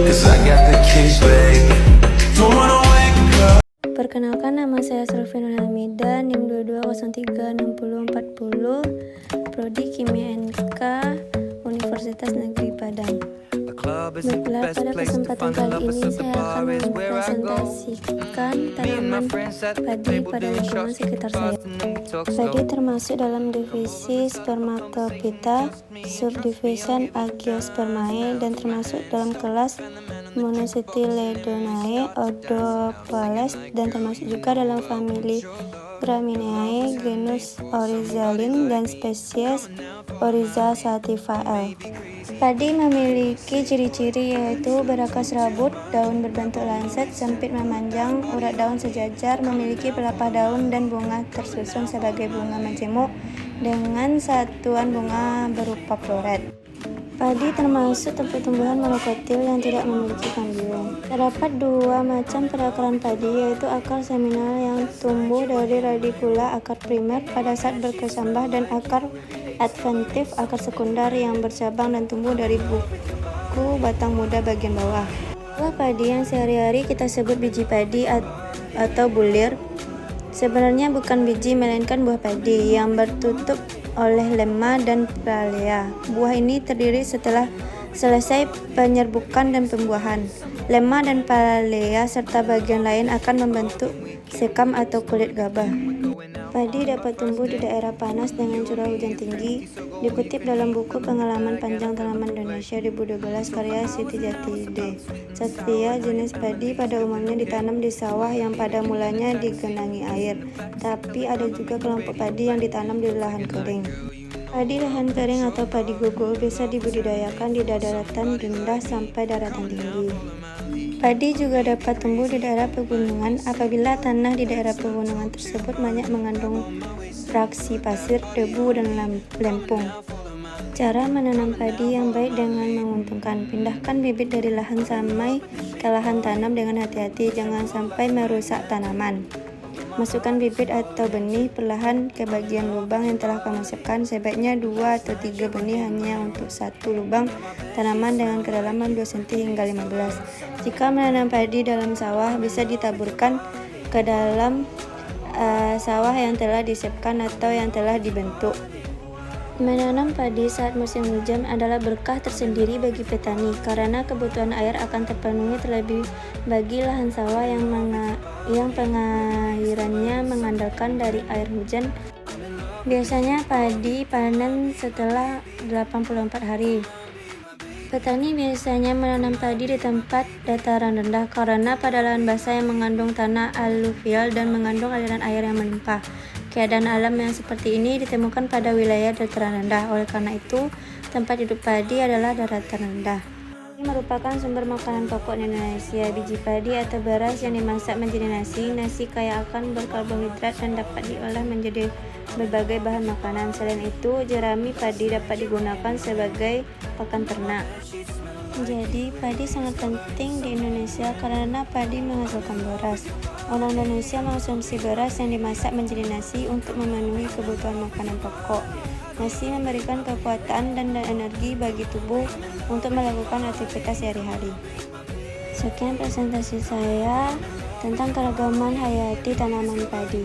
'cause I got the keys, baby. Don't wanna wake up. Perkenalkan, nama saya Surfi Nurhamida, NIM 22036040, Prodi Kimia NK, Universitas Negeri Padang. Baiklah, pada kesempatan kali ini saya akan mempresentasikan tanaman padi pada lingkungan sekitar saya. Padi termasuk dalam divisi Spermatophyta, subdivision Agiospermae, dan termasuk dalam kelas Monocotyledonae, Odopales, dan termasuk juga dalam famili Gramineae, genus Oryzalin, dan spesies Oryza sativa L. Padi memiliki ciri-ciri yaitu berakar serabut, daun berbentuk lancet, sempit memanjang, urat daun sejajar, memiliki pelepah daun dan bunga tersusun sebagai bunga majemuk dengan satuan bunga berupa floret. Padi termasuk tumbuhan monokotil yang tidak memiliki kambium. Terdapat dua macam perakaran padi, yaitu akar seminal yang tumbuh dari radikula akar primer pada saat berkesambah, dan akar adventif akar sekunder yang bercabang dan tumbuh dari buku batang muda bagian bawah. Buah padi yang sehari-hari kita sebut biji padi atau bulir sebenarnya bukan biji melainkan buah padi yang bertutup oleh lemma dan palea. Buah ini terdiri setelah selesai penyerbukan dan pembuahan. Lemma dan palea serta bagian lain akan membentuk sekam atau kulit gabah. Padi dapat tumbuh di daerah panas dengan curah hujan tinggi. Dikutip dalam buku Pengalaman Panjang Tanaman Indonesia 2012 karya Siti Jati D. Setiap jenis padi pada umumnya ditanam di sawah yang pada mulanya digenangi air, tapi ada juga kelompok padi yang ditanam di lahan kering. Padi lahan kering atau padi gogol bisa dibudidayakan di daratan rendah sampai daratan tinggi. Padi juga dapat tumbuh di daerah pegunungan apabila tanah di daerah pegunungan tersebut banyak mengandung fraksi pasir, debu, dan lempung. Cara menanam padi yang baik dengan menguntungkan: pindahkan bibit dari lahan samai ke lahan tanam dengan hati-hati, jangan sampai merusak tanaman. Masukkan bibit atau benih perlahan ke bagian lubang yang telah kamu siapkan, sebaiknya 2 atau 3 benih hanya untuk satu lubang tanaman dengan kedalaman 2 cm hingga 15. Jika menanam padi dalam sawah, bisa ditaburkan ke dalam sawah yang telah disiapkan atau yang telah dibentuk. Menanam padi saat musim hujan adalah berkah tersendiri bagi petani karena kebutuhan air akan terpenuhi terlebih bagi lahan sawah yang pengairannya mengandalkan dari air hujan. Biasanya padi panen setelah 84 hari. Petani biasanya menanam padi di tempat dataran rendah karena pada lahan basah yang mengandung tanah aluvial dan mengandung aliran air yang melimpah. Keadaan alam yang seperti ini ditemukan pada wilayah dataran rendah. Oleh karena itu, tempat hidup padi adalah daratan rendah. Ini merupakan sumber makanan pokok di Indonesia. Biji padi atau beras yang dimasak menjadi nasi. Nasi kaya akan berkarbohidrat dan dapat diolah menjadi berbagai bahan makanan. Selain itu, jerami padi dapat digunakan sebagai pakan ternak. Jadi, padi sangat penting di Indonesia karena padi menghasilkan beras. Orang Indonesia mengonsumsi beras yang dimasak menjadi nasi untuk memenuhi kebutuhan makanan pokok. Nasi memberikan kekuatan dan energi bagi tubuh untuk melakukan aktivitas sehari-hari. Sekian presentasi saya tentang keragaman hayati tanaman padi.